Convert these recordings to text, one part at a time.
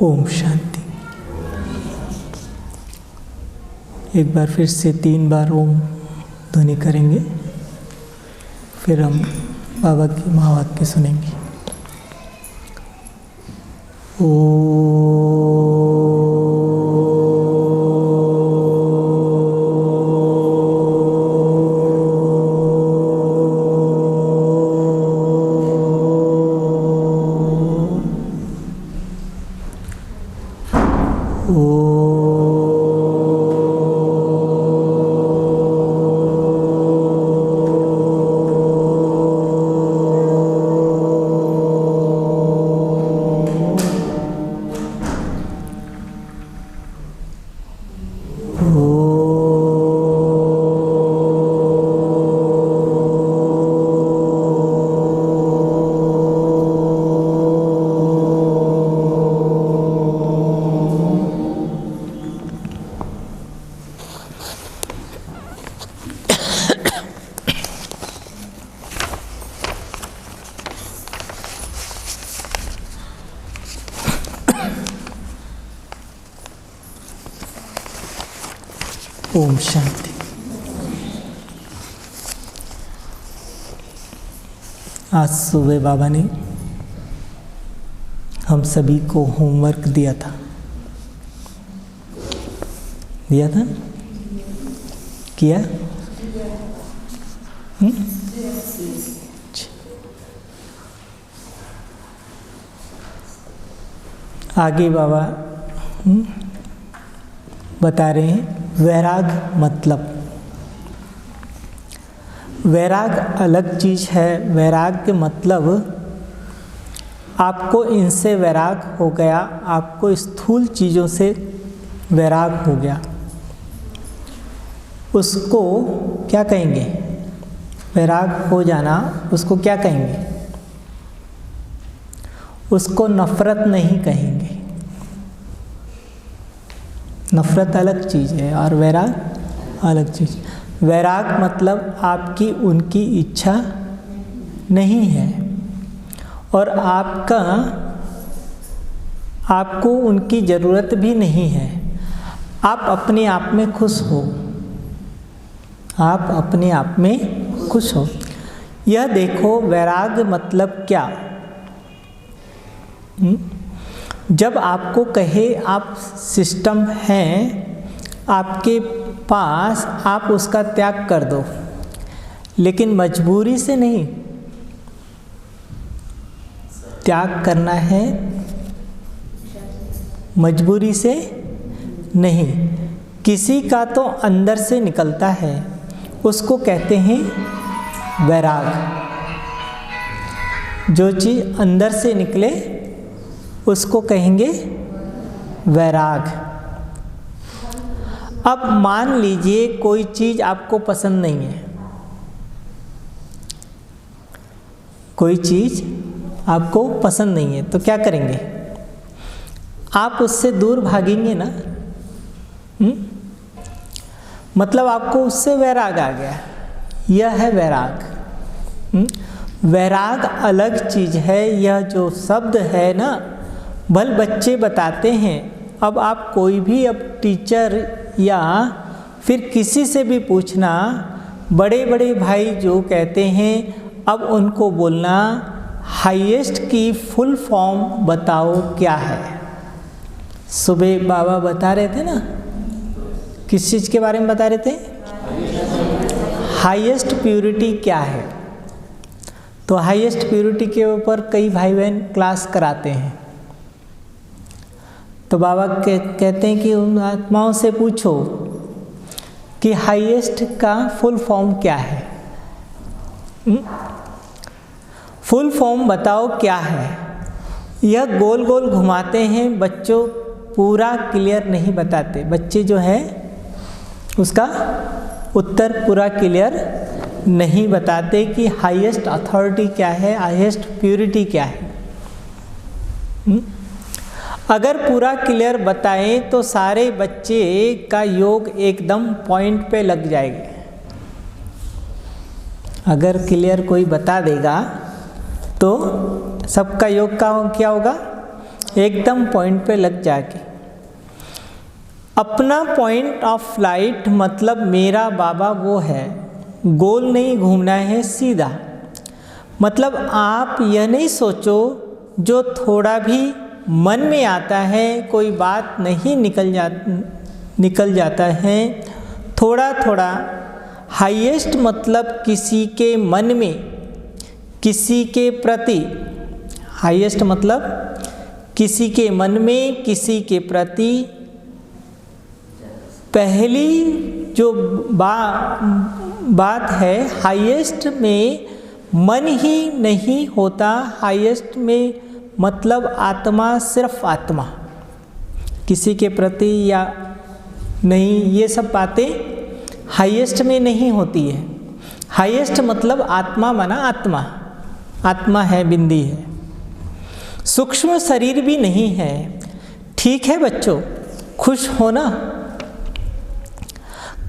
ओम शांति। एक बार फिर से 3 बार ओम ध्वनि करेंगे, फिर हम बाबा की महावाक्य सुनेंगे। ओम शांति। आज सुबह बाबा ने हम सभी को होमवर्क दिया था किया? आगे बाबा बता रहे हैं वैराग मतलब। वैराग अलग चीज़ है। वैराग के मतलब आपको इनसे वैराग हो गया, आपको स्थूल चीज़ों से वैराग हो गया, उसको क्या कहेंगे? वैराग हो जाना उसको क्या कहेंगे? उसको नफ़रत नहीं कहेंगे। नफ़रत अलग चीज़ है और वैराग अलग चीज़। वैराग मतलब आपकी उनकी इच्छा नहीं है और आपको उनकी ज़रूरत भी नहीं है। आप अपने आप में खुश हो, आप अपने आप में खुश हो। यह देखो वैराग मतलब क्या। जब आपको कहे आप सिस्टम हैं आपके पास, आप उसका त्याग कर दो, लेकिन मजबूरी से नहीं। त्याग करना है मजबूरी से नहीं। किसी का तो अंदर से निकलता है, उसको कहते हैं वैराग। जो चीज़ अंदर से निकले उसको कहेंगे वैराग। अब मान लीजिए कोई चीज़ आपको पसंद नहीं है, कोई चीज़ आपको पसंद नहीं है, तो क्या करेंगे? आप उससे दूर भागेंगे ना। मतलब आपको उससे वैराग आ गया। यह है वैराग। वैराग अलग चीज़ है। यह जो शब्द है ना, भल बच्चे बताते हैं। अब आप कोई भी अब टीचर या फिर किसी से भी पूछना, बड़े बड़े भाई जो कहते हैं, अब उनको बोलना हाईएस्ट की फुल फॉर्म बताओ क्या है। सुबह बाबा बता रहे थे ना, किस चीज़ के बारे में बता रहे थे? हाईएस्ट प्योरिटी क्या है। तो हाईएस्ट प्योरिटी के ऊपर कई भाई बहन क्लास कराते हैं। तो बाबा कहते हैं कि उन आत्माओं से पूछो कि हाईएस्ट का फुल फॉर्म क्या है। फुल फॉर्म बताओ क्या है। यह गोल गोल घुमाते हैं, बच्चों पूरा क्लियर नहीं बताते। बच्चे जो है उसका उत्तर पूरा क्लियर नहीं बताते कि हाईएस्ट अथॉरिटी क्या है, हाईएस्ट प्योरिटी क्या है। अगर पूरा क्लियर बताएं तो सारे बच्चे का योग एकदम पॉइंट पे लग जाएगा। अगर क्लियर कोई बता देगा तो सबका योग का क्या होगा? एकदम पॉइंट पे लग जाके। अपना पॉइंट ऑफ लाइट मतलब मेरा बाबा वो है, गोल नहीं घूमना है सीधा। मतलब आप यह नहीं सोचो जो थोड़ा भी मन में आता है, कोई बात नहीं निकल जाता है थोड़ा थोड़ा। हाईएस्ट मतलब किसी के मन में, किसी के प्रति, हाईएस्ट मतलब किसी के मन में, किसी के प्रति। पहली जो बात है, हाईएस्ट में मन ही नहीं होता। हाईएस्ट में मतलब आत्मा, सिर्फ आत्मा, किसी के प्रति या नहीं, ये सब बातें हाईएस्ट में नहीं होती है। हाईएस्ट मतलब आत्मा माना आत्मा, आत्मा है, बिंदी है, सूक्ष्म शरीर भी नहीं है। ठीक है बच्चों, खुश हो ना?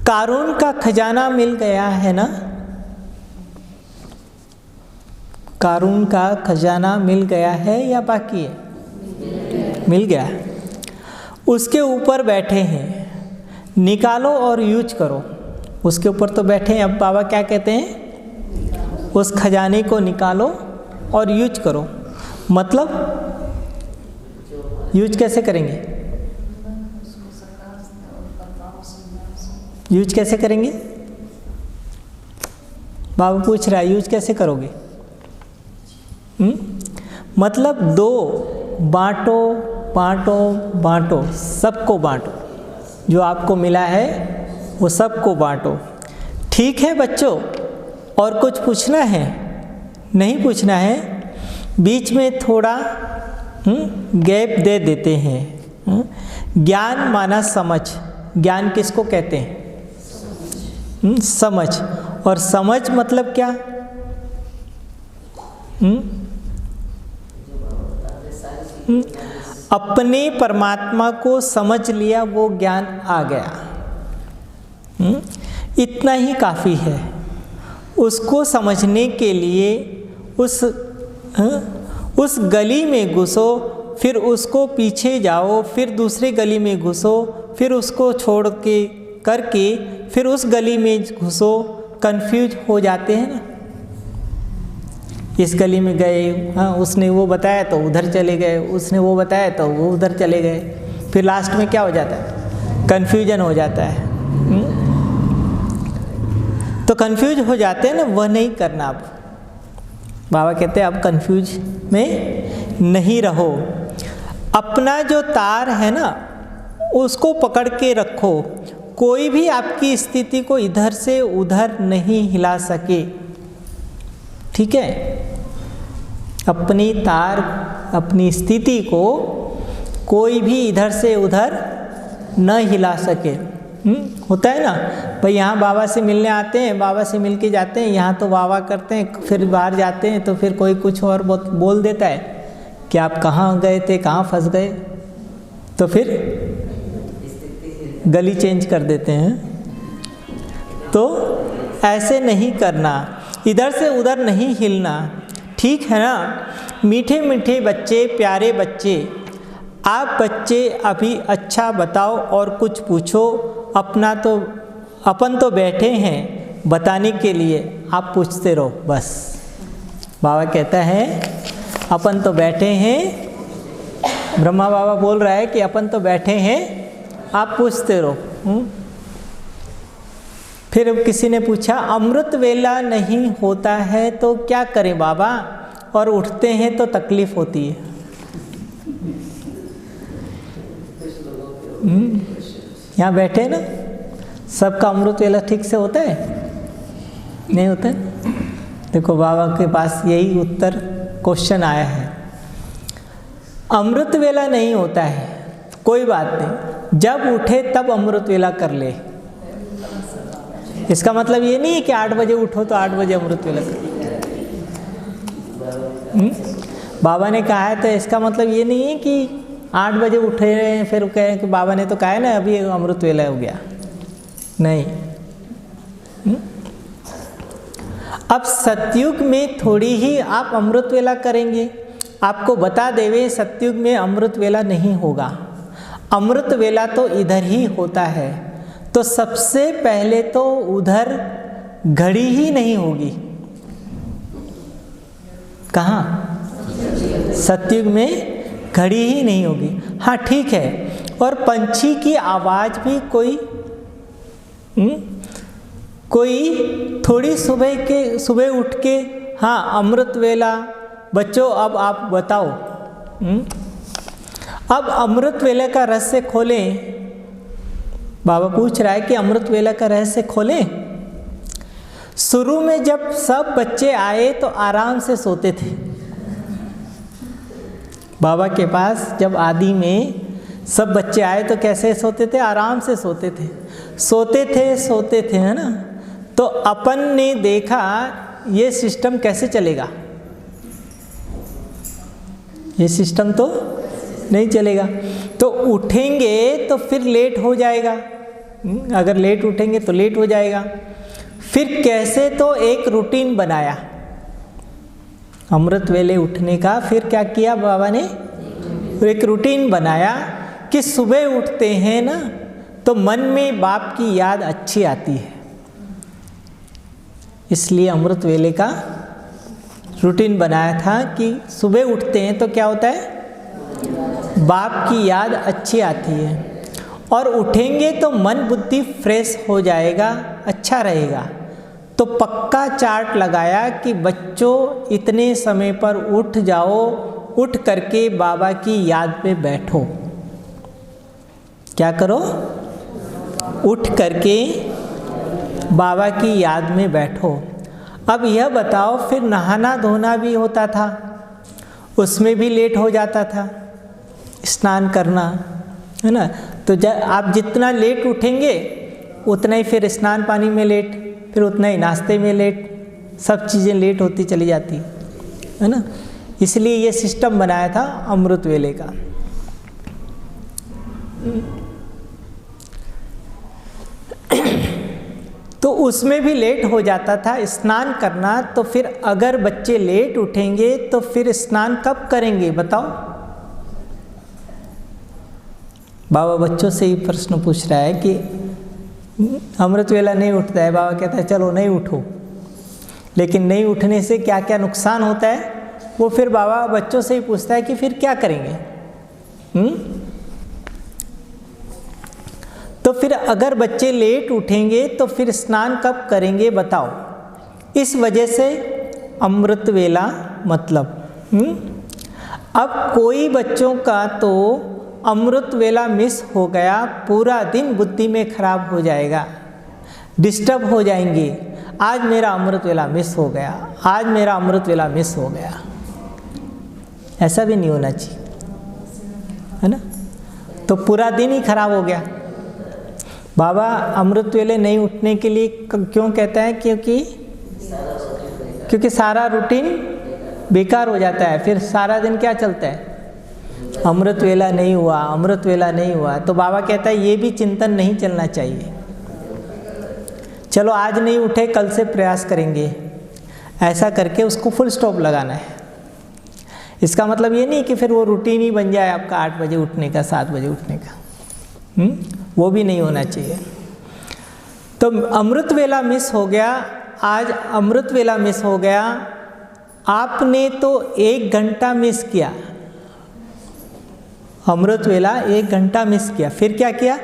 कारून का खजाना मिल गया है ना? कारून का खजाना मिल गया है या बाकी है? मिल गया। उसके ऊपर बैठे हैं, निकालो और यूज करो। उसके ऊपर तो बैठे हैं, अब बाबा क्या कहते हैं? उस खजाने को निकालो और यूज करो। मतलब यूज कैसे करेंगे? यूज कैसे करेंगे? बाबा पूछ रहा है, यूज कैसे करोगे? मतलब दो, बांटो बांटो बांटो, सबको बांटो। जो आपको मिला है वो सबको बांटो। ठीक है बच्चों, और कुछ पूछना है? नहीं पूछना है? बीच में थोड़ा गैप दे देते हैं। ज्ञान माना समझ। ज्ञान किसको कहते हैं? समझ। और समझ मतलब क्या? अपने परमात्मा को समझ लिया, वो ज्ञान आ गया। इतना ही काफ़ी है। उसको समझने के लिए उस गली में घुसो, फिर उसको पीछे जाओ, फिर दूसरी गली में घुसो, फिर उसको छोड़ के करके फिर उस गली में घुसो। कंफ्यूज हो जाते हैं ना? इस गली में गए, हाँ उसने वो बताया तो उधर चले गए, उसने वो बताया तो वो उधर चले गए, फिर लास्ट में क्या हो जाता है? कन्फ्यूजन हो जाता है। तो कन्फ्यूज हो जाते हैं ना, वह नहीं करना। अब बाबा कहते हैं अब कन्फ्यूज में नहीं रहो। अपना जो तार है ना, उसको पकड़ के रखो। कोई भी आपकी स्थिति को इधर से उधर नहीं हिला सके। ठीक है? अपनी तार, अपनी स्थिति को कोई भी इधर से उधर न हिला सके। होता है ना भाई, यहाँ बाबा से मिलने आते हैं, बाबा से मिल के जाते हैं, यहाँ तो वाह वाह करते हैं, फिर बाहर जाते हैं तो फिर कोई कुछ और बोल देता है कि आप कहाँ गए थे, कहाँ फंस गए, तो फिर गली चेंज कर देते हैं। तो ऐसे नहीं करना, इधर से उधर नहीं हिलना। ठीक है ना? मीठे मीठे बच्चे, प्यारे बच्चे, आप बच्चे अभी अच्छा बताओ और कुछ पूछो। अपन तो बैठे हैं बताने के लिए, आप पूछते रहो बस। बाबा कहता है अपन तो बैठे हैं, ब्रह्मा बाबा बोल रहा है कि अपन तो बैठे हैं, आप पूछते रहो। फिर किसी ने पूछा अमृत वेला नहीं होता है तो क्या करें बाबा, और उठते हैं तो तकलीफ होती है। यहाँ बैठे ना, सबका अमृत वेला ठीक से होता है? नहीं होता है? देखो बाबा के पास यही उत्तर क्वेश्चन आया है। अमृत वेला नहीं होता है, कोई बात नहीं, जब उठे तब अमृत वेला कर ले। इसका मतलब ये नहीं है कि 8 बजे उठो तो 8 बजे अमृत वेला कर। बाबा ने कहा है तो इसका मतलब ये नहीं है कि 8 बजे उठे रहे फिर कहें कि बाबा ने तो कहा है ना अभी अमृत वेला हो गया। नहीं। अब सतयुग में थोड़ी ही आप अमृत वेला करेंगे, आपको बता देवे सतयुग में अमृत वेला नहीं होगा, अमृत वेला तो इधर ही होता है। तो सबसे पहले तो उधर घड़ी ही नहीं होगी। कहाँ? सतयुग में घड़ी ही नहीं होगी। हाँ ठीक है, और पंछी की आवाज़ भी कोई थोड़ी सुबह उठ के, हाँ अमृत वेला बच्चों अब आप बताओ, अब अमृत वेला का रहस्य खोलें। बाबा पूछ रहा है कि अमृत वेला का रहस्य खोलें। शुरू में जब सब बच्चे आए तो आराम से सोते थे। बाबा के पास जब आदि में सब बच्चे आए तो कैसे सोते थे? आराम से सोते थे, है ना। तो अपन ने देखा ये सिस्टम कैसे चलेगा, ये सिस्टम तो नहीं चलेगा। तो उठेंगे तो फिर लेट हो जाएगा, अगर लेट उठेंगे तो लेट हो जाएगा। फिर कैसे? तो एक रूटीन बनाया अमृत वेले उठने का। फिर क्या किया बाबा ने? एक रूटीन बनाया कि सुबह उठते हैं ना तो मन में बाप की याद अच्छी आती है, इसलिए अमृत वेले का रूटीन बनाया था कि सुबह उठते हैं तो क्या होता है? बाप की याद अच्छी आती है, और उठेंगे तो मन बुद्धि फ्रेश हो जाएगा, अच्छा रहेगा। तो पक्का चार्ट लगाया कि बच्चों इतने समय पर उठ जाओ, उठ करके बाबा की याद में बैठो। क्या करो? उठ करके बाबा की याद में बैठो। अब यह बताओ, फिर नहाना धोना भी होता था, उसमें भी लेट हो जाता था, स्नान करना, है ना। तो आप जितना लेट उठेंगे उतना ही फिर स्नान पानी में लेट, फिर उतना ही नाश्ते में लेट, सब चीज़ें लेट होती चली जाती, है ना। इसलिए ये सिस्टम बनाया था अमृत वेले का। तो उसमें भी लेट हो जाता था स्नान करना। तो फिर अगर बच्चे लेट उठेंगे तो फिर स्नान कब करेंगे बताओ? बाबा बच्चों से ही प्रश्न पूछ रहा है कि अमृत वेला नहीं उठता है। बाबा कहता है चलो नहीं उठो, लेकिन नहीं उठने से क्या क्या नुकसान होता है वो फिर बाबा बच्चों से ही पूछता है कि फिर क्या करेंगे। तो फिर अगर बच्चे लेट उठेंगे तो फिर स्नान कब करेंगे बताओ? इस वजह से अमृत वेला मतलब अब कोई बच्चों का तो अमृत वेला मिस हो गया, पूरा दिन बुद्धि में खराब हो जाएगा, डिस्टर्ब हो जाएंगे। आज मेरा अमृत वेला मिस हो गया, आज मेरा अमृत वेला मिस हो गया। ऐसा भी नहीं होना चाहिए, है ना। तो पूरा दिन ही खराब हो गया। बाबा अमृत वेले नहीं उठने के लिए क्यों कहता है? क्योंकि सारा रूटीन बेकार हो जाता है। फिर सारा दिन क्या चलता है? अमृत वेला नहीं हुआ, अमृत वेला नहीं हुआ। तो बाबा कहता है ये भी चिंतन नहीं चलना चाहिए। चलो आज नहीं उठे, कल से प्रयास करेंगे, ऐसा करके उसको फुल स्टॉप लगाना है। इसका मतलब ये नहीं कि फिर वो रूटीन ही बन जाए आपका 8 बजे उठने का, 7 बजे उठने का, वो भी नहीं होना चाहिए। तो अमृत वेला मिस हो गया, आज अमृत वेला मिस हो गया। आपने तो 1 घंटा मिस किया, अमृत वेला 1 घंटा मिस किया। फिर क्या किया?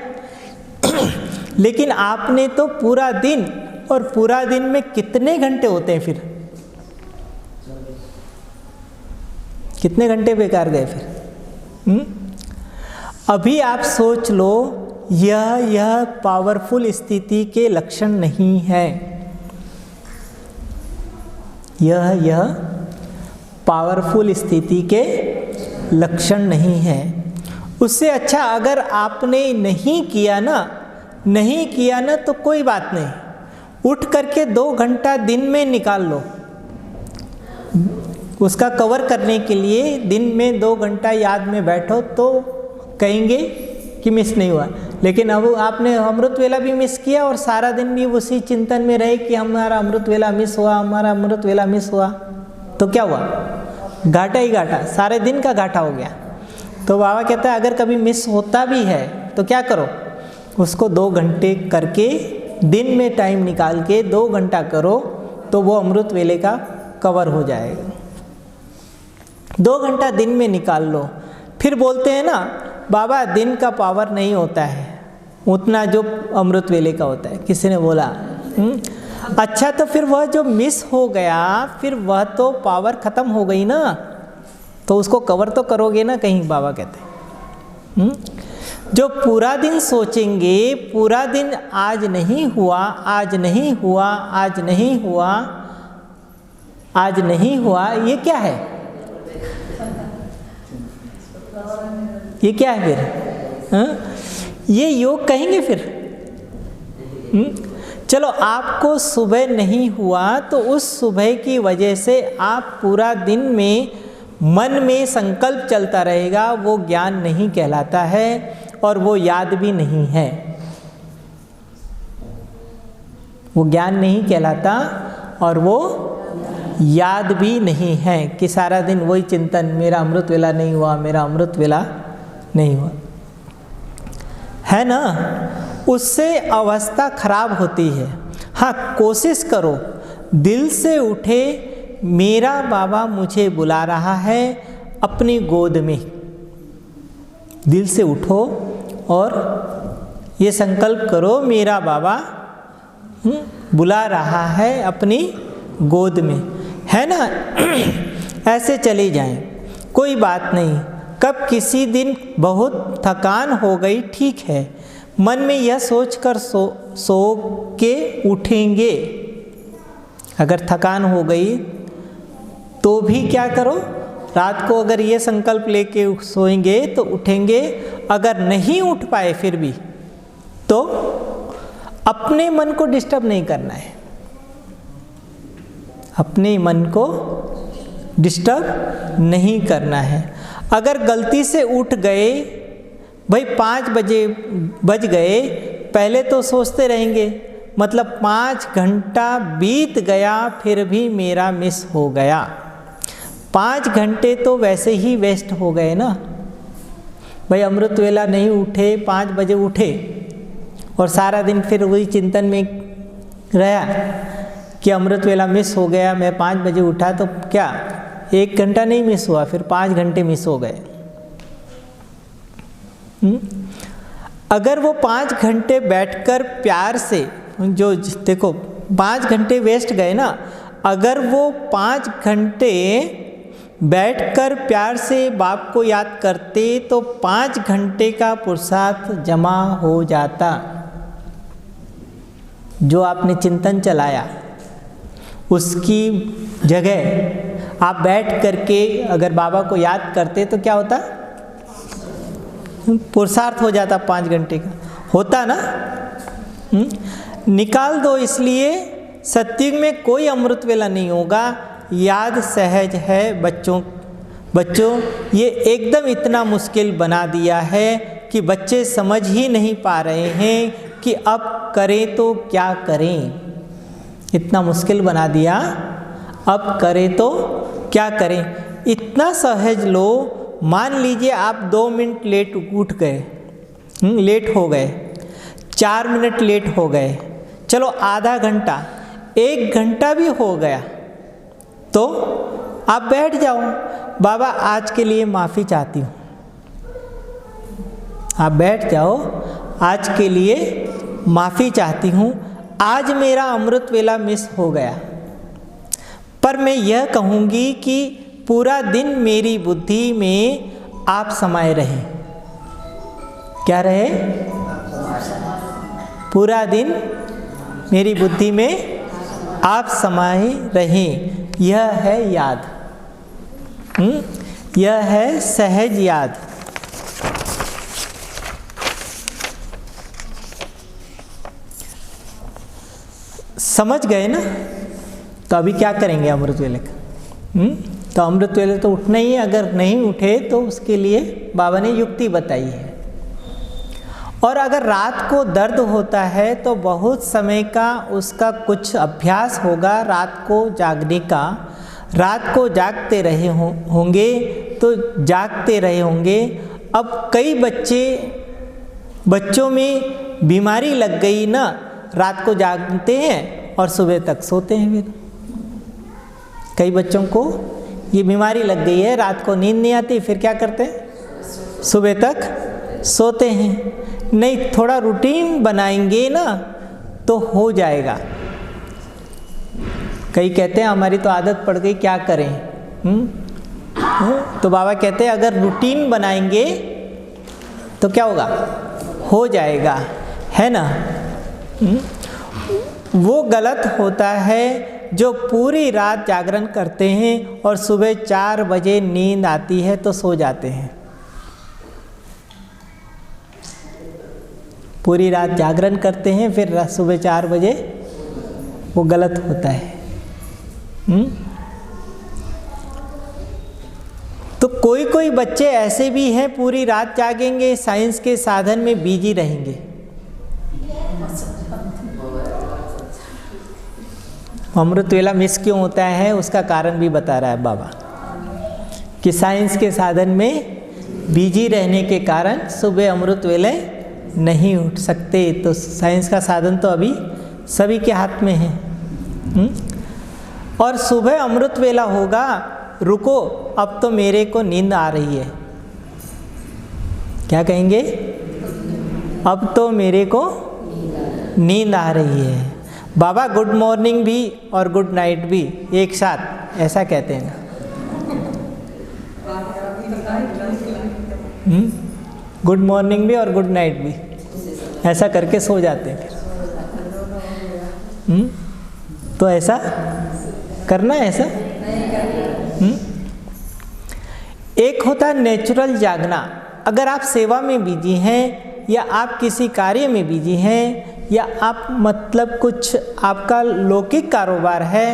लेकिन आपने तो पूरा दिन, और पूरा दिन में कितने घंटे होते हैं? फिर कितने घंटे बेकार गए फिर? अभी आप सोच लो, यह पावरफुल स्थिति के लक्षण नहीं है। यह पावरफुल स्थिति के लक्षण नहीं है। उससे अच्छा अगर आपने नहीं किया ना तो कोई बात नहीं, उठ करके 2 घंटा दिन में निकाल लो। उसका कवर करने के लिए दिन में 2 घंटा याद में बैठो तो कहेंगे कि मिस नहीं हुआ। लेकिन अब आपने अमृत वेला भी मिस किया और सारा दिन भी उसी चिंतन में रहे कि हमारा अमृत वेला मिस हुआ, हमारा अमृत वेला मिस हुआ, तो क्या हुआ? घाटा ही घाटा, सारे दिन का घाटा हो गया। तो बाबा कहता है अगर कभी मिस होता भी है तो क्या करो, उसको 2 घंटे करके, दिन में टाइम निकाल के 2 घंटा करो तो वो अमृत वेले का कवर हो जाएगा। 2 घंटा दिन में निकाल लो। फिर बोलते हैं ना बाबा दिन का पावर नहीं होता है उतना जो अमृत वेले का होता है, किसी ने बोला। अच्छा तो फिर वह जो मिस हो गया फिर वह तो पावर ख़त्म हो गई ना, तो उसको कवर तो करोगे ना कहीं, बाबा कहते हैं। जो पूरा दिन सोचेंगे, पूरा दिन आज नहीं हुआ, आज नहीं हुआ, आज नहीं हुआ, आज नहीं हुआ, ये क्या है? ये क्या है फिर? ये योग कहेंगे फिर? चलो आपको सुबह नहीं हुआ तो उस सुबह की वजह से आप पूरा दिन में मन में संकल्प चलता रहेगा, वो ज्ञान नहीं कहलाता है और वो याद भी नहीं है। वो ज्ञान नहीं कहलाता और वो याद भी नहीं है कि सारा दिन वही चिंतन, मेरा अमृत वेला नहीं हुआ, मेरा अमृत वेला नहीं हुआ, है ना। उससे अवस्था खराब होती है। हाँ, कोशिश करो दिल से उठे, मेरा बाबा मुझे बुला रहा है अपनी गोद में। दिल से उठो और ये संकल्प करो, मेरा बाबा बुला रहा है अपनी गोद में, है ना। ऐसे चले जाएं, कोई बात नहीं। कब किसी दिन बहुत थकान हो गई, ठीक है, मन में यह सोचकर सो के उठेंगे। अगर थकान हो गई तो भी क्या करो, रात को अगर ये संकल्प लेके सोएंगे तो उठेंगे। अगर नहीं उठ पाए फिर भी तो अपने मन को डिस्टर्ब नहीं करना है, अपने मन को डिस्टर्ब नहीं करना है। अगर गलती से उठ गए, भाई 5 बज गए, पहले तो सोचते रहेंगे, मतलब 5 घंटा बीत गया फिर भी मेरा मिस हो गया। 5 घंटे तो वैसे ही वेस्ट हो गए ना। भाई अमृत वेला नहीं उठे, 5 बजे उठे और सारा दिन फिर वही चिंतन में रहा कि अमृत वेला मिस हो गया, मैं 5 बजे उठा तो क्या 1 घंटा नहीं मिस हुआ, फिर 5 घंटे मिस हो गए। अगर वो 5 घंटे बैठकर प्यार से, जो देखो 5 घंटे वेस्ट गए ना, अगर वो 5 घंटे बैठकर प्यार से बाप को याद करते तो 5 घंटे का पुरुषार्थ जमा हो जाता। जो आपने चिंतन चलाया उसकी जगह आप बैठ करके अगर बाबा को याद करते तो क्या होता, पुरुषार्थ हो जाता 5 घंटे का, होता ना। निकाल दो। इसलिए सत्युग में कोई अमृत वेला नहीं होगा, याद सहज है। बच्चों ये एकदम इतना मुश्किल बना दिया है कि बच्चे समझ ही नहीं पा रहे हैं कि अब करें तो क्या करें। इतना मुश्किल बना दिया, अब करें तो क्या करें। इतना सहज लो। मान लीजिए आप 2 मिनट लेट उठ गए, लेट हो गए, 4 मिनट लेट हो गए, चलो आधा घंटा, 1 घंटा भी हो गया तो आप बैठ जाओ, बाबा आज के लिए माफ़ी चाहती हूँ। आप बैठ जाओ, आज के लिए माफ़ी चाहती हूँ, आज मेरा अमृत वेला मिस हो गया, पर मैं यह कहूँगी कि पूरा दिन मेरी बुद्धि में आप समाये रहें। क्या रहे? पूरा दिन मेरी बुद्धि में आप समाये रहें। यह है याद, यह है सहज याद। समझ गए ना? तो अभी क्या करेंगे अमृत वेले का? तो अमृत वेले तो उठना ही है। अगर नहीं उठे तो उसके लिए बाबा ने युक्ति बताई है। और अगर रात को दर्द होता है तो बहुत समय का उसका कुछ अभ्यास होगा रात को जागने का। रात को जागते रहे होंगे तो जागते रहे होंगे। अब कई बच्चों में बीमारी लग गई ना, रात को जागते हैं और सुबह तक सोते हैं। फिर कई बच्चों को ये बीमारी लग गई है, रात को नींद नहीं आती, फिर क्या करते हैं, सुबह तक सोते हैं। नहीं, थोड़ा रूटीन बनाएंगे ना तो हो जाएगा। कई कहते हैं हमारी तो आदत पड़ गई, क्या करें। तो बाबा कहते हैं अगर रूटीन बनाएंगे तो क्या होगा, हो जाएगा, है ना। वो गलत होता है जो पूरी रात जागरण करते हैं और सुबह 4 बजे नींद आती है तो सो जाते हैं। पूरी रात जागरण करते हैं फिर सुबह 4 बजे, वो गलत होता है। तो कोई बच्चे ऐसे भी हैं पूरी रात जागेंगे, साइंस के साधन में बिजी रहेंगे। अमृत वेला मिस क्यों होता है उसका कारण भी बता रहा है बाबा, कि साइंस के साधन में बिजी रहने के कारण सुबह अमृत वेले नहीं उठ सकते। तो साइंस का साधन तो अभी सभी के हाथ में है। और सुबह अमृत वेला होगा, रुको अब तो मेरे को नींद आ रही है, क्या कहेंगे, अब तो मेरे को नींद आ रही है। बाबा गुड मॉर्निंग भी और गुड नाइट भी एक साथ ऐसा कहते हैं ना। गुड मॉर्निंग भी और गुड नाइट भी ऐसा करके सो जाते हैं फिर। तो ऐसा करना है, ऐसा। एक होता है नेचुरल जागना। अगर आप सेवा में बिजी हैं या आप किसी कार्य में बिजी हैं या आप मतलब कुछ आपका लौकिक कारोबार है,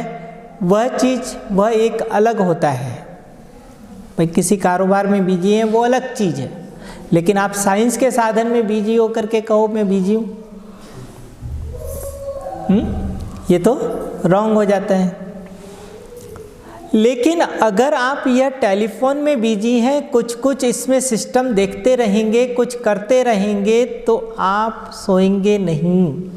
वह चीज़ वह एक अलग होता है। भाई किसी कारोबार में बिजी हैं वो अलग चीज़ है, लेकिन आप साइंस के साधन में बिजी हो करके कहो मैं बिजी हूँ, ये तो रॉन्ग हो जाता है। लेकिन अगर आप यह टेलीफोन में बिजी हैं, कुछ इसमें सिस्टम देखते रहेंगे, कुछ करते रहेंगे, तो आप सोएंगे नहीं,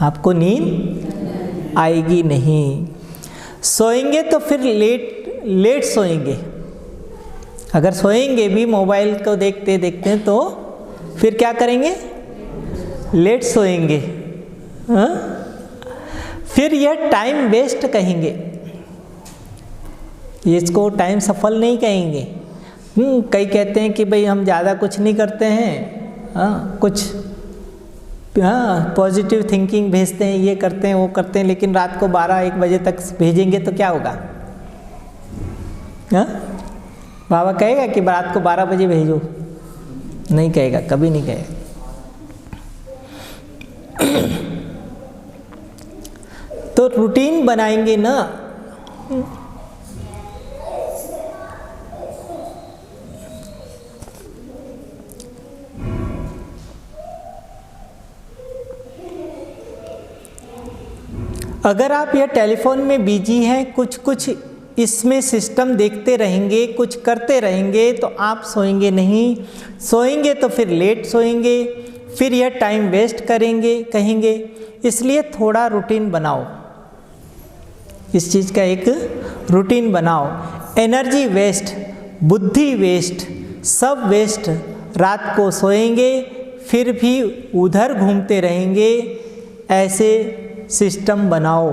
आपको नींद आएगी नहीं। सोएंगे तो फिर लेट सोएंगे। अगर सोएंगे भी मोबाइल को देखते देखते तो फिर क्या करेंगे, लेट सोएंगे। हाँ? फिर यह टाइम वेस्ट कहेंगे, इसको टाइम सफल नहीं कहेंगे। कई कहते हैं कि भाई हम ज़्यादा कुछ नहीं करते हैं, कुछ पॉजिटिव थिंकिंग भेजते हैं, ये करते हैं वो करते हैं, लेकिन रात को 12-1 बजे तक भेजेंगे तो क्या होगा। बाबा कहेगा कि रात को 12 बजे भेजो, नहीं कहेगा, कभी नहीं कहेगा। तो रूटीन बनाएंगे ना, अगर आप यह टेलीफोन में बिजी हैं, कुछ इसमें सिस्टम देखते रहेंगे, कुछ करते रहेंगे, तो आप सोएंगे नहीं। सोएंगे तो फिर लेट सोएंगे, फिर यह टाइम वेस्ट कहेंगे। इसलिए थोड़ा रूटीन बनाओ, इस चीज़ का एक रूटीन बनाओ। एनर्जी वेस्ट, बुद्धि वेस्ट, सब वेस्ट। रात को सोएंगे फिर भी उधर घूमते रहेंगे, ऐसे सिस्टम बनाओ।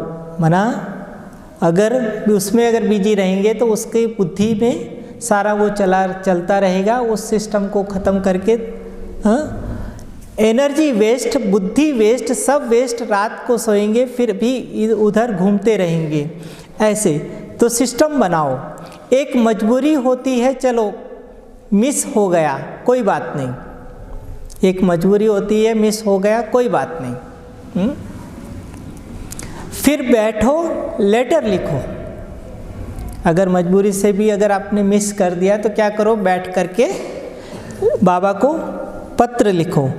अगर उसमें अगर बिजी रहेंगे तो उसकी बुद्धि में सारा वो चलता रहेगा, उस सिस्टम को ख़त्म करके। एनर्जी वेस्ट, बुद्धि वेस्ट, सब वेस्ट। रात को सोएंगे फिर भी उधर घूमते रहेंगे, ऐसे। तो सिस्टम बनाओ। एक मजबूरी होती है, चलो मिस हो गया कोई बात नहीं, एक मजबूरी होती है, मिस हो गया कोई बात नहीं। फिर बैठो, लेटर लिखो। अगर मजबूरी से भी अगर आपने मिस कर दिया तो क्या करो, बैठ करके बाबा को पत्र लिखो,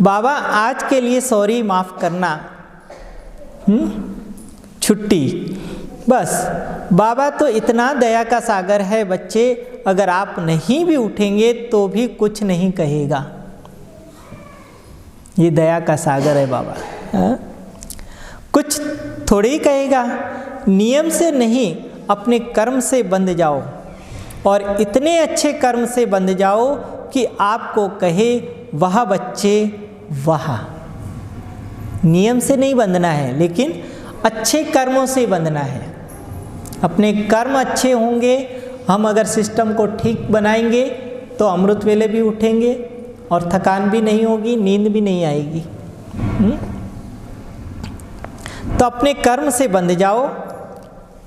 बाबा आज के लिए सॉरी, माफ़ करना, छुट्टी। बस बाबा तो इतना दया का सागर है बच्चे, अगर आप नहीं भी उठेंगे तो भी कुछ नहीं कहेगा। ये दया का सागर है बाबा। कुछ थोड़ी ही कहेगा। नियम से नहीं, अपने कर्म से बंध जाओ, और इतने अच्छे कर्म से बंध जाओ कि आपको कहे वाह बच्चे वाह। नियम से नहीं बंधना है, लेकिन अच्छे कर्मों से बंधना है। अपने कर्म अच्छे होंगे, हम अगर सिस्टम को ठीक बनाएंगे तो अमृत वेले भी उठेंगे और थकान भी नहीं होगी, नींद भी नहीं आएगी। तो अपने कर्म से बंध जाओ।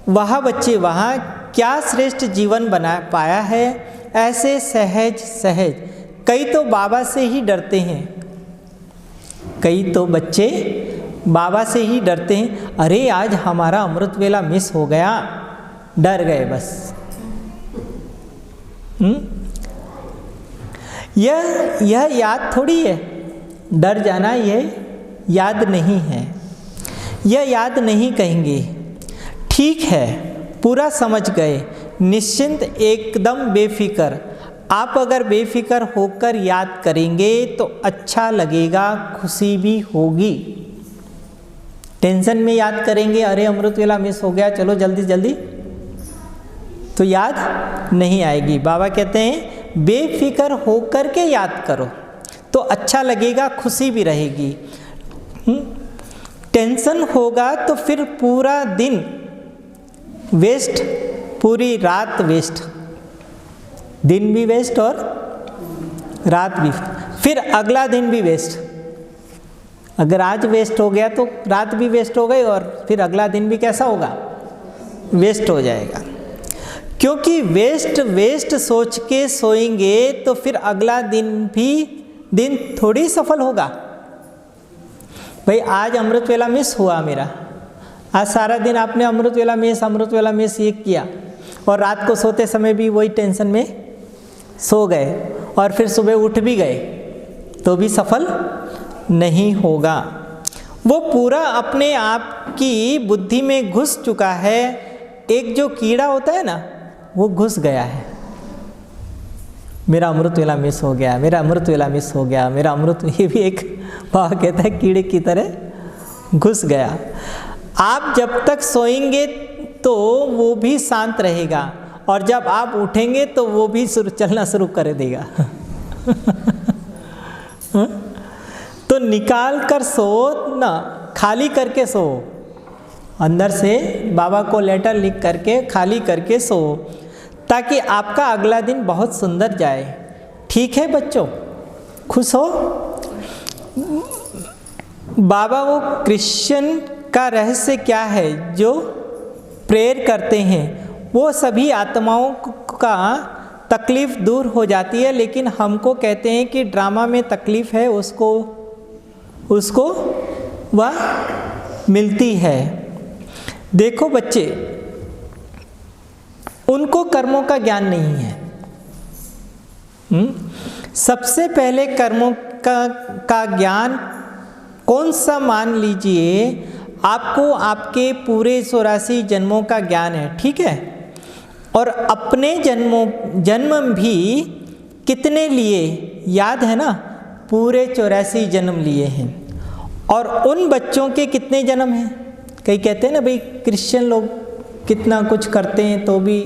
वह बच्चे वहाँ क्या श्रेष्ठ जीवन बना पाया है, ऐसे सहज सहज। कई तो बाबा से ही डरते हैं, कई तो बच्चे बाबा से ही डरते हैं। अरे आज हमारा अमृत वेला मिस हो गया, डर गए बस। यह याद थोड़ी है, डर जाना यह याद नहीं है, यह याद नहीं कहेंगे। ठीक है, पूरा समझ गए, निश्चिंत एकदम बेफिक्र। आप अगर बेफिक्र होकर याद करेंगे तो अच्छा लगेगा, खुशी भी होगी। टेंशन में याद करेंगे, अरे अमृत वेला मिस हो गया, चलो जल्दी जल्दी, तो याद नहीं आएगी। बाबा कहते हैं बेफिक्र होकर के याद करो तो अच्छा लगेगा, खुशी भी रहेगी। टेंशन होगा तो फिर पूरा दिन वेस्ट, पूरी रात वेस्ट, दिन भी वेस्ट और रात भी, फिर अगला दिन भी वेस्ट। अगर आज वेस्ट हो गया तो रात भी वेस्ट हो गई और फिर अगला दिन भी कैसा होगा, वेस्ट हो जाएगा। क्योंकि वेस्ट वेस्ट सोच के सोएंगे तो फिर अगला दिन थोड़ी सफल होगा। भाई आज अमृत वेला मिस हुआ मेरा, आज सारा दिन आपने अमृत वेला मिस ये किया, और रात को सोते समय भी वही टेंशन में सो गए और फिर सुबह उठ भी गए तो भी सफल नहीं होगा। वो पूरा अपने आप की बुद्धि में घुस चुका है। एक जो कीड़ा होता है ना, वो घुस गया है, मेरा अमृत वेला मिस हो गया, मेरा अमृत वेला मिस हो गया, मेरा अमृत, ये भी एक बाबा कहता है कीड़े की तरह घुस गया। आप जब तक सोएंगे तो वो भी शांत रहेगा, और जब आप उठेंगे तो वो भी चलना शुरू कर देगा। तो निकाल कर सो ना, खाली करके सो, अंदर से बाबा को लेटर लिख करके खाली करके सो, ताकि आपका अगला दिन बहुत सुंदर जाए। ठीक है बच्चों, खुश हो। बाबा वो क्रिश्चियन का रहस्य क्या है जो प्रेयर करते हैं, वो सभी आत्माओं का तकलीफ़ दूर हो जाती है, लेकिन हमको कहते हैं कि ड्रामा में तकलीफ़ है, उसको वह मिलती है। देखो बच्चे, उनको कर्मों का ज्ञान नहीं है। सबसे पहले कर्मों का ज्ञान कौन सा मान लीजिए, आपको आपके पूरे 84 जन्मों का ज्ञान है, ठीक है, और अपने जन्म भी कितने लिए याद है ना, पूरे 84 जन्म लिए हैं। और उन बच्चों के कितने जन्म हैं, कई कहते हैं ना भाई क्रिश्चियन लोग कितना कुछ करते हैं तो भी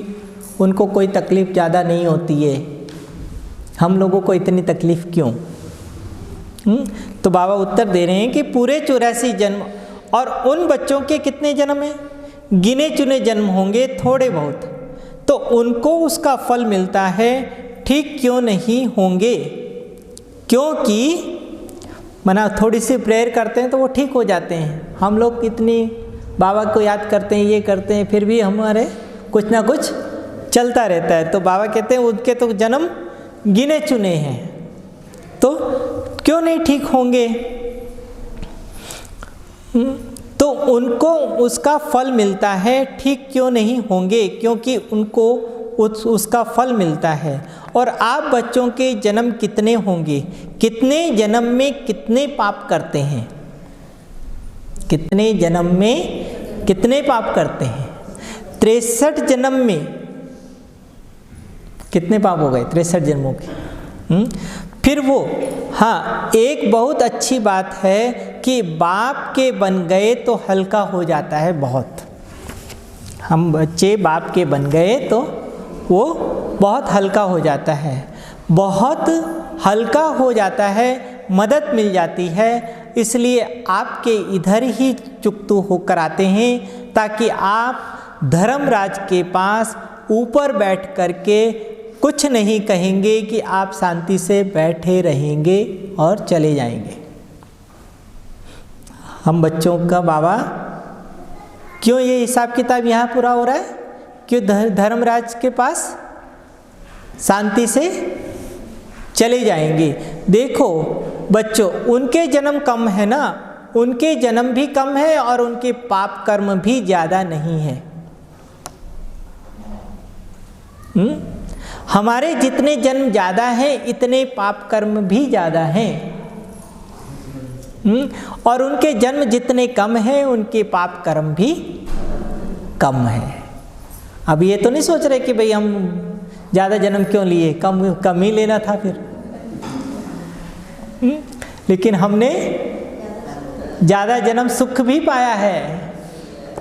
उनको कोई तकलीफ़ ज़्यादा नहीं होती है, हम लोगों को इतनी तकलीफ़ क्यों। तो बाबा उत्तर दे रहे हैं कि पूरे 84 जन्म, और उन बच्चों के कितने जन्म हैं, गिने चुने जन्म होंगे थोड़े बहुत, तो उनको उसका फल मिलता है। ठीक क्यों नहीं होंगे, क्योंकि मना थोड़ी सी प्रेयर करते हैं तो वो ठीक हो जाते हैं। हम लोग कितनी बाबा को याद करते हैं, ये करते हैं, फिर भी हमारे कुछ ना कुछ चलता रहता है। तो बाबा कहते हैं उनके तो जन्म गिने चुने हैं, तो क्यों नहीं ठीक होंगे। तो उनको उसका फल मिलता है, ठीक क्यों नहीं होंगे, क्योंकि उनको उसका फल मिलता है। और आप बच्चों के जन्म कितने होंगे, कितने जन्म में कितने पाप करते हैं, कितने जन्म में कितने पाप करते हैं। 63 जन्म में कितने पाप हो गए? 63 जन्मों के। फिर वो, हाँ, एक बहुत अच्छी बात है कि बाप के बन गए तो हल्का हो जाता है बहुत। हम बच्चे बाप के बन गए तो वो बहुत हल्का हो जाता है, बहुत हल्का हो जाता है, मदद मिल जाती है। इसलिए आपके इधर ही चुकतू होकर आते हैं ताकि आप धर्मराज के पास ऊपर बैठ करके कुछ नहीं कहेंगे कि आप शांति से बैठे रहेंगे और चले जाएंगे। हम बच्चों का बाबा क्यों ये हिसाब किताब यहाँ पूरा हो रहा है? क्यों धर्मराज के पास शांति से चले जाएंगे? देखो बच्चों, उनके जन्म कम है ना, उनके जन्म भी कम है और उनके पाप कर्म भी ज़्यादा नहीं है। हमारे जितने जन्म ज़्यादा हैं इतने पाप कर्म भी ज़्यादा हैं। और उनके जन्म जितने कम हैं उनके पाप कर्म भी कम है। अब ये तो नहीं सोच रहे कि भाई हम ज़्यादा जन्म क्यों लिए, कम ही लेना था फिर। लेकिन हमने ज़्यादा जन्म सुख भी पाया है,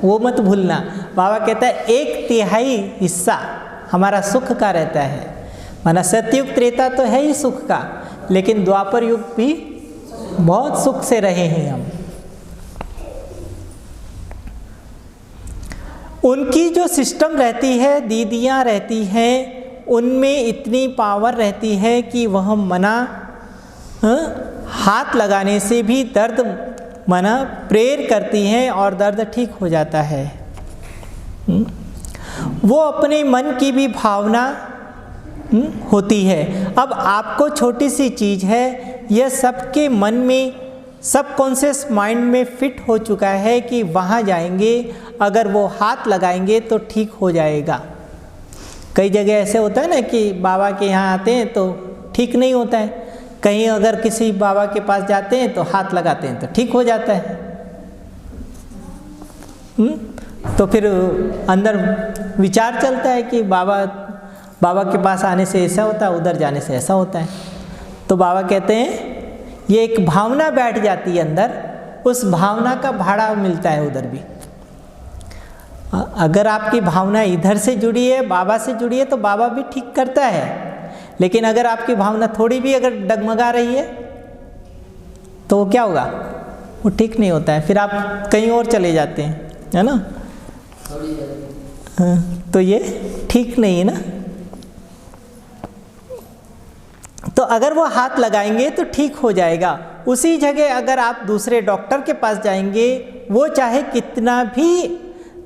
वो मत भूलना। बाबा कहता है 1/3 हिस्सा हमारा सुख का रहता है। माना सतयुग त्रेता तो है ही सुख का, लेकिन द्वापर युग भी बहुत सुख से रहे हैं हम। उनकी जो सिस्टम रहती है, दीदियाँ रहती हैं, उनमें इतनी पावर रहती है कि वह मना हाथ लगाने से भी दर्द मना प्रेर करती हैं और दर्द ठीक हो जाता है। वो अपने मन की भी भावना होती है। अब आपको छोटी सी चीज़ है, यह सबके मन में, सबकॉन्शियस माइंड में फिट हो चुका है कि वहाँ जाएंगे, अगर वो हाथ लगाएंगे तो ठीक हो जाएगा। कई जगह ऐसे होता है ना कि बाबा के यहाँ आते हैं तो ठीक नहीं होता है, कहीं अगर किसी बाबा के पास जाते हैं तो हाथ लगाते हैं तो ठीक हो जाता है। तो फिर अंदर विचार चलता है कि बाबा के पास आने से ऐसा होता है, उधर जाने से ऐसा होता है। तो बाबा कहते हैं ये एक भावना बैठ जाती है अंदर, उस भावना का भाड़ा मिलता है उधर भी। अगर आपकी भावना इधर से जुड़ी है, बाबा से जुड़ी है, तो बाबा भी ठीक करता है। लेकिन अगर आपकी भावना थोड़ी भी अगर डगमगा रही है तो वो क्या होगा? वो ठीक नहीं होता है, फिर आप कहीं और चले जाते हैं, है ना? तो ये ठीक नहीं है ना। तो अगर वो हाथ लगाएंगे तो ठीक हो जाएगा। उसी जगह अगर आप दूसरे डॉक्टर के पास जाएंगे, वो चाहे कितना भी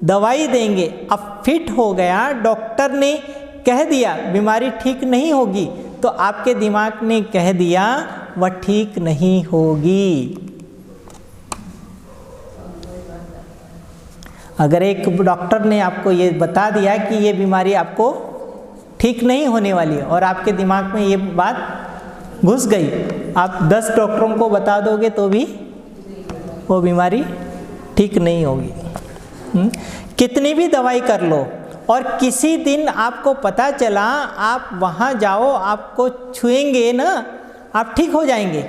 दवाई देंगे, अब फिट हो गया, डॉक्टर ने कह दिया बीमारी ठीक नहीं होगी, तो आपके दिमाग ने कह दिया वह ठीक नहीं होगी। अगर एक डॉक्टर ने आपको ये बता दिया कि ये बीमारी आपको ठीक नहीं होने वाली है और आपके दिमाग में ये बात घुस गई, आप 10 डॉक्टरों को बता दोगे तो भी वो बीमारी ठीक नहीं होगी। कितनी भी दवाई कर लो और किसी दिन आपको पता चला, आप वहाँ जाओ, आपको छुएंगे ना, आप ठीक हो जाएंगे।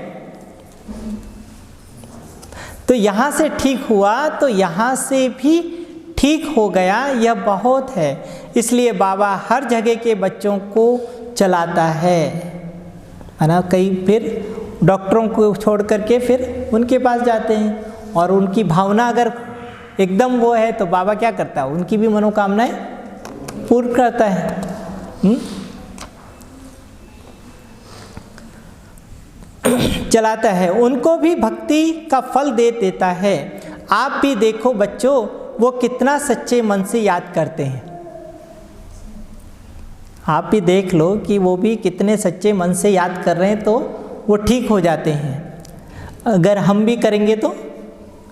तो यहाँ से ठीक हुआ तो यहाँ से भी ठीक हो गया, यह बहुत है। इसलिए बाबा हर जगह के बच्चों को चलाता है ना। कई फिर डॉक्टरों को छोड़ करके फिर उनके पास जाते हैं, और उनकी भावना अगर एकदम वो है तो बाबा क्या करता है? उनकी भी मनोकामनाएं पूर्ण करता है। चलाता है, उनको भी भक्ति का फल दे देता है। आप भी देखो बच्चों, वो कितना सच्चे मन से याद करते हैं। आप भी देख लो कि वो भी कितने सच्चे मन से याद कर रहे हैं, तो वो ठीक हो जाते हैं। अगर हम भी करेंगे तो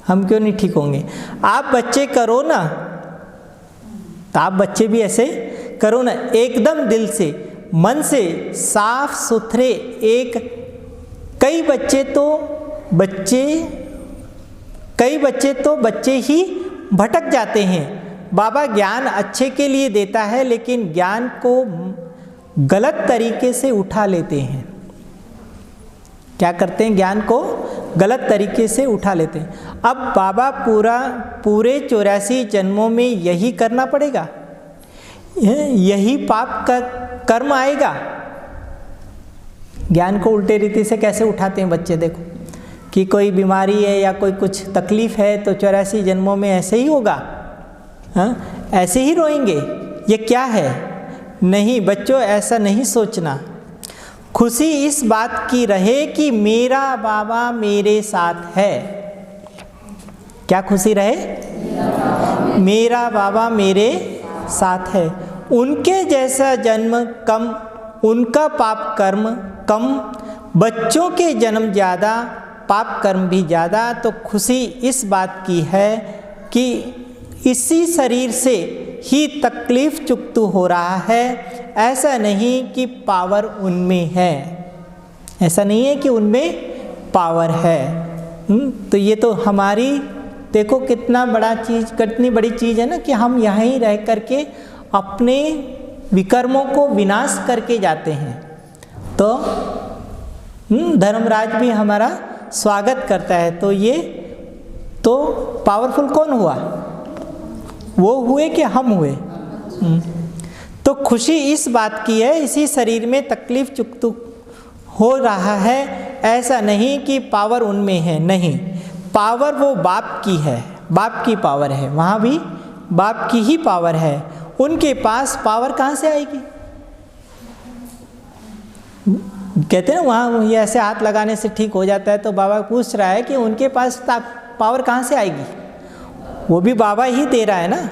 हम क्यों नहीं ठीक होंगे? आप बच्चे करो ना, तो आप बच्चे भी ऐसे करो ना, एकदम दिल से, मन से, साफ सुथरे। कई बच्चे तो बच्चे ही भटक जाते हैं। बाबा ज्ञान अच्छे के लिए देता है, लेकिन ज्ञान को गलत तरीके से उठा लेते हैं। क्या करते हैं? ज्ञान को गलत तरीके से उठा लेते हैं। अब बाबा पूरे 84 जन्मों में यही करना पड़ेगा, यही पाप का कर्म आएगा। ज्ञान को उल्टे रीति से कैसे उठाते हैं बच्चे, देखो कि कोई बीमारी है या कोई कुछ तकलीफ है तो 84 जन्मों में ऐसे ही होगा, हाँ ऐसे ही रोएंगे, ये क्या है? नहीं बच्चों, ऐसा नहीं सोचना। खुशी इस बात की रहे कि मेरा बाबा मेरे साथ है। क्या खुशी रहे? मेरा बाबा मेरे साथ है। उनके जैसा जन्म कम, उनका पाप कर्म कम, बच्चों के जन्म ज़्यादा, पाप कर्म भी ज़्यादा। तो खुशी इस बात की है कि इसी शरीर से ही तकलीफ चुकतू हो रहा है, ऐसा नहीं कि पावर उनमें है, ऐसा नहीं है कि उनमें पावर है। तो ये तो हमारी, देखो कितना बड़ा चीज़, कितनी बड़ी चीज़ है ना कि हम यहीं रह करके अपने विकर्मों को विनाश करके जाते हैं। तो धर्मराज भी हमारा स्वागत करता है। तो ये तो पावरफुल कौन हुआ? वो हुए कि हम हुए? तो खुशी इस बात की है, इसी शरीर में तकलीफ चुकतू हो रहा है, ऐसा नहीं कि पावर उनमें है, नहीं, पावर वो बाप की है, बाप की पावर है, वहाँ भी बाप की ही पावर है। उनके पास पावर कहाँ से आएगी? कहते हैं ना वहाँ ये ऐसे हाथ लगाने से ठीक हो जाता है, तो बाबा पूछ रहा है कि उनके पास पावर कहाँ से आएगी? वो भी बाबा ही दे रहा है ना।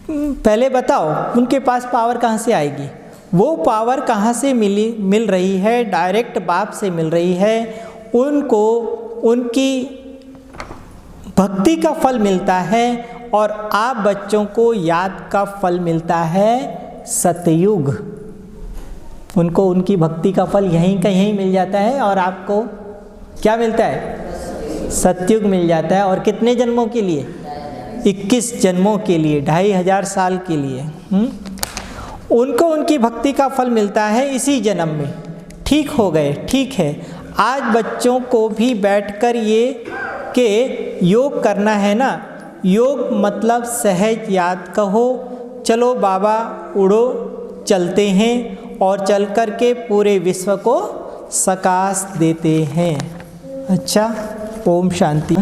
पहले बताओ उनके पास पावर कहाँ से आएगी? वो पावर कहाँ से मिल रही है? डायरेक्ट बाप से मिल रही है। उनको उनकी भक्ति का फल मिलता है और आप बच्चों को याद का फल मिलता है सतयुग। उनको उनकी भक्ति का फल यहीं कहीं मिल जाता है और आपको क्या मिलता है? सतयुग मिल जाता है। और कितने जन्मों के लिए? 21 जन्मों के लिए, 2500 साल के लिए। उनको उनकी भक्ति का फल मिलता है इसी जन्म में। ठीक हो गए, ठीक है। आज बच्चों को भी बैठकर ये के योग करना है ना। योग मतलब सहज याद कहो, चलो बाबा उड़ो, चलते हैं और चल कर के पूरे विश्व को सकाश देते हैं। अच्छा, ओम शांति।